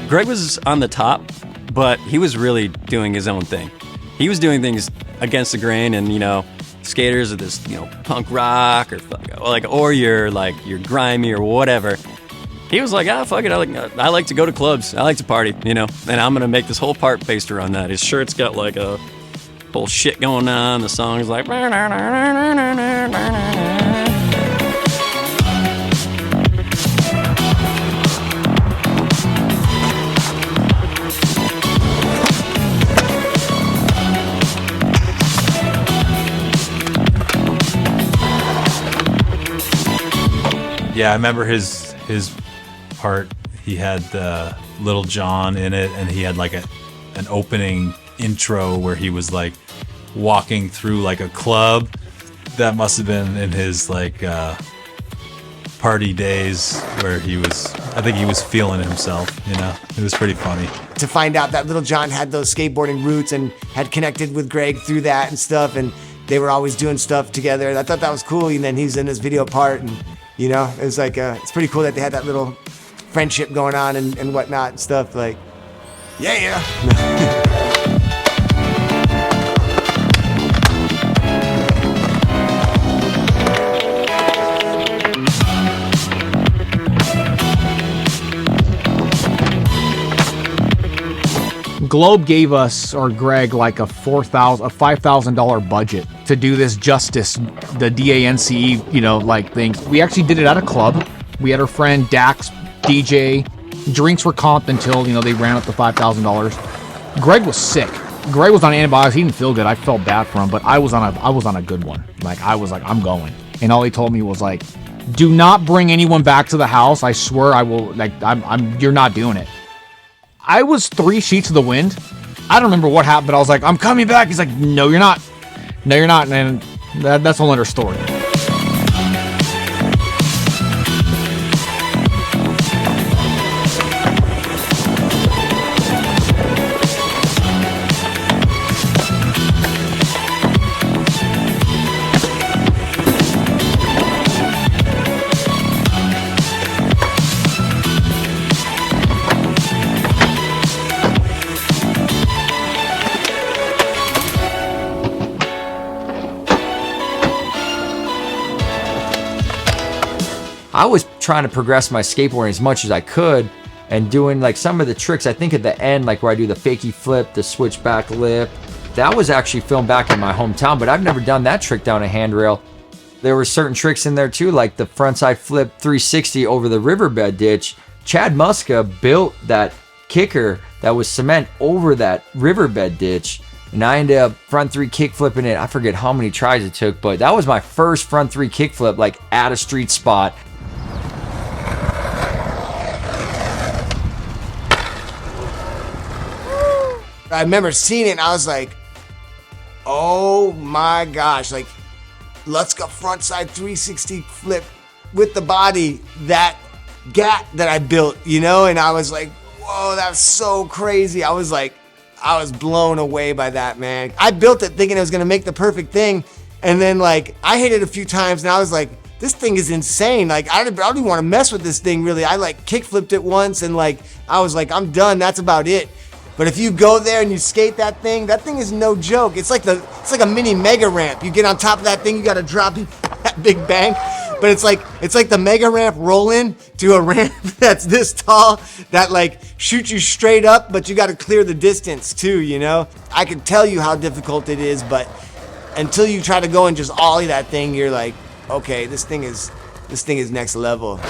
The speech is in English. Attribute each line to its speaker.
Speaker 1: Greg was on the top, but he was really doing his own thing. He was doing things against the grain, and skaters are this punk rock or you're grimy or whatever. He was like, fuck it, I like to go to clubs, I like to party, and I'm gonna make this whole part based around that. His shirt's got like a whole shit going on. The song is like.
Speaker 2: Yeah, I remember his part. He had Little John in it, and he had like an opening intro where he was like walking through like a club. That must have been in his like party days where I think he was feeling himself, It was pretty funny.
Speaker 3: To find out that Little John had those skateboarding roots and had connected with Greg through that and stuff, and they were always doing stuff together. I thought that was cool, and then he's in this video part, and it was like, it's pretty cool that they had that little friendship going on and whatnot and stuff. Like, yeah.
Speaker 4: Globe gave us, or Greg, like a $5,000 budget to do this Justice, the DANCE, things. We actually did it at a club. We had our friend Dax DJ. Drinks were comped until, they ran up to $5,000. Greg was sick. Greg was on antibiotics. He didn't feel good. I felt bad for him, but I was on a good one. I was like, I'm going. And all he told me was like, do not bring anyone back to the house. I swear I will, you're not doing it. I was 3 sheets of the wind. I don't remember what happened, but I was like, I'm coming back. He's like, no, you're not. No, you're not. And that's a whole other story.
Speaker 5: I was trying to progress my skateboarding as much as I could and doing like some of the tricks. I think at the end, like where I do the fakie flip, the switchback lip, that was actually filmed back in my hometown, but I've never done that trick down a handrail. There were certain tricks in there too, like the frontside flip 360 over the riverbed ditch. Chad Muska built that kicker that was cement over that riverbed ditch, and I ended up front 3 kick flipping it. I forget how many tries it took, but that was my first front 3 kick flip, like at a street spot.
Speaker 3: I remember seeing it and I was like, oh my gosh, like Lutzka frontside 360 flip with the body, that gat that I built, and I was like, whoa, that's so crazy. I was blown away by that, man. I built it thinking it was gonna make the perfect thing, and then like I hit it a few times and I was like, this thing is insane. Like I don't even want to mess with this thing really. I like kick flipped it once and like I was like, I'm done, that's about it. But if you go there and you skate that thing is no joke. It's like a mini mega ramp. You get on top of that thing, you gotta drop that big bank. But it's like the mega ramp rolling to a ramp that's this tall that like shoots you straight up, but you gotta clear the distance too, I can tell you how difficult it is, but until you try to go and just ollie that thing, you're like, okay, this thing is next level.